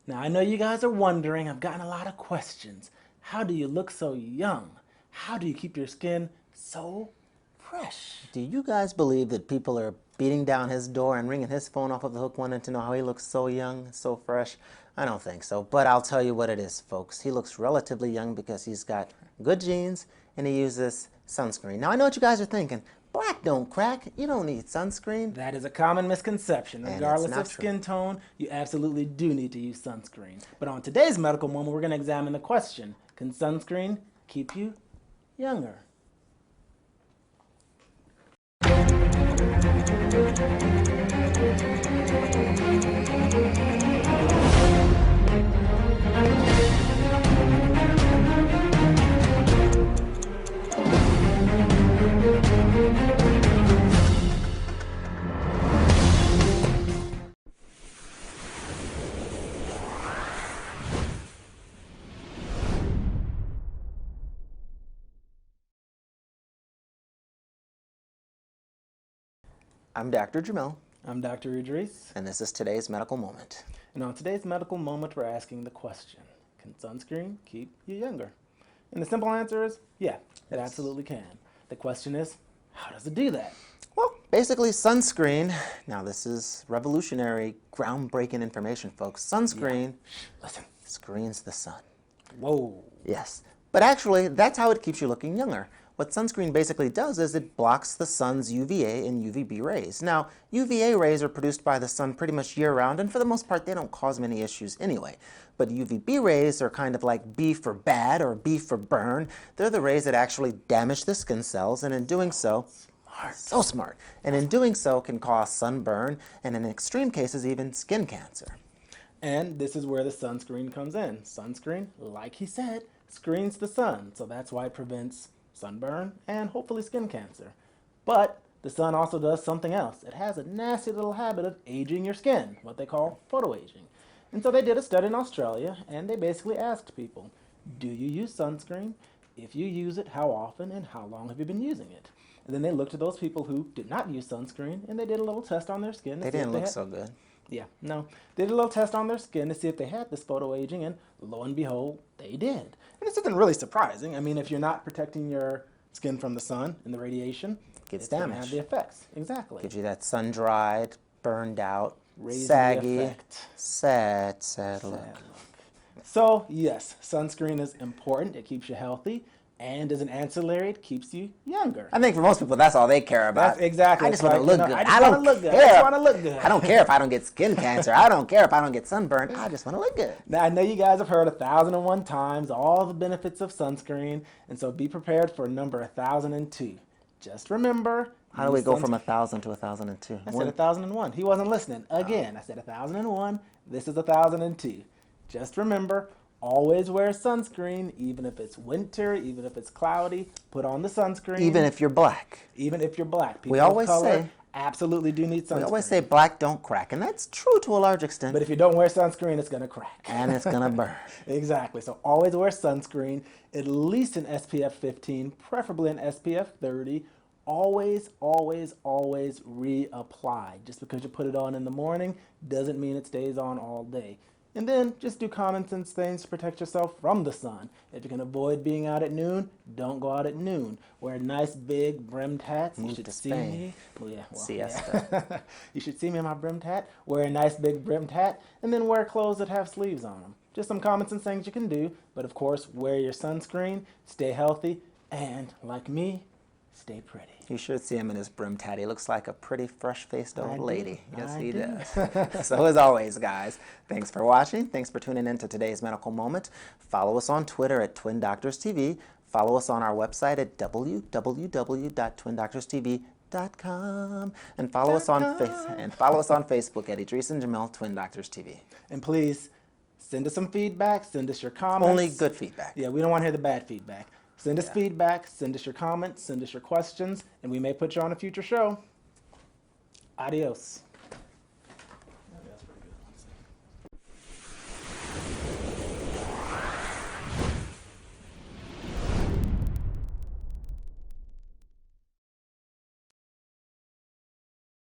Now, I know you guys are wondering, I've gotten a lot of questions. How do you look so young? How do you keep your skin so fresh? Do you guys believe that people are beating down his door and ringing his phone off of the hook wanting to know how he looks so young, so fresh? I don't think so, but I'll tell you what it is, folks. He looks relatively young because he's got good genes and he uses sunscreen. Now, I know what you guys are thinking. Black don't crack. You don't need sunscreen. That is a common misconception. And it's Regardless not of true. skin tone, you absolutely do need to use sunscreen. But on today's medical moment, we're going to examine the question, can sunscreen keep you younger? I'm Dr. Jamel, I'm Dr. Idris, and this is today's medical moment. and on today's medical moment, we're asking the question, can sunscreen keep you younger? And the simple answer is, yeah, it absolutely can. The question is, how does it do that? Well, basically sunscreen, now this is revolutionary, groundbreaking information, folks. Sunscreen Listen. screens the sun. Whoa. Yes, but actually that's how it keeps you looking younger. What sunscreen basically does is it blocks the sun's UVA and UVB rays. Now, UVA rays are produced by the sun pretty much year-round, and for the most part, they don't cause many issues anyway. But UVB rays are kind of like B for bad or B for burn. They're the rays that actually damage the skin cells, and in doing so, so smart, and in doing so can cause sunburn, and in extreme cases, even skin cancer. And this is where the sunscreen comes in. Sunscreen, like he said, screens the sun, so that's why it prevents sunburn and hopefully skin cancer. But the sun also does something else. It has a nasty little habit of aging your skin, what they call photoaging. And so they did a study in Australia, and they basically asked people, do you use sunscreen? If you use it, how often and how long have you been using it? And then they looked at those people who did not use sunscreen, and they did a little test on their skin. They didn't look so good. Yeah, no. They did a little test on their skin to see if they had this photoaging, and lo and behold, they did. And this isn't really surprising. I mean, if you're not protecting your skin from the sun and the radiation, Gets it's going to damaged. have the effects. Exactly. Gives you that sun-dried, burned out, Raising the saggy, effect. sad look. So, yes, sunscreen is important. It keeps you healthy. And as an ancillary, it keeps you younger. I think for most people, that's all they care about. That's exactly. I just It's want to like, look you know, good. I just want to look good. I just want to look good. I don't care if I don't get skin cancer. I don't care if I don't get sunburn. I just want to look good. Now, I know you guys have heard 1,001 times all the benefits of sunscreen, and so be prepared for number 1,002. Just remember. How do we go from 1,000 to 1,002? I said 1,001. He wasn't listening. Again, I said 1,001. This is 1,002. Just remember, always wear sunscreen, even if it's winter, even if it's cloudy. Put on the sunscreen. Even if you're black. Even if you're black. People We of always color say- absolutely do need sunscreen. We always say black don't crack, and that's true to a large extent. But if you don't wear sunscreen, it's going to crack. And it's going to burn. Exactly. So always wear sunscreen, at least an SPF 15, preferably an SPF 30. Always, always, always reapply. Just because you put it on in the morning doesn't mean it stays on all day. And then just do common sense things to protect yourself from the sun. If you can avoid being out at noon, don't go out at noon. Wear nice big brimmed hats. You Move should to see Spain. me. Well, yeah, well, Siesta. yeah. You should see me in my brimmed hat. Wear a nice big brimmed hat, and then wear clothes that have sleeves on them. Just some common sense things you can do. But of course, wear your sunscreen, stay healthy, and like me, stay pretty. You should see him in his brimmed hat. He looks like a pretty fresh-faced I old do. lady. Yes, I he do. does. So as always, guys, thanks for watching. Thanks for tuning in to today's medical moment. Follow us on Twitter at Twin Doctors TV. Follow us on our website at www.twindoctorstv.com and follow us on Facebook at Idris and Jamel Twin Doctors TV. And please, send us some feedback, send us your comments. Only good feedback. Yeah, we don't want to hear the bad feedback. Send us feedback, send us your comments, send us your questions, and we may put you on a future show. Adios.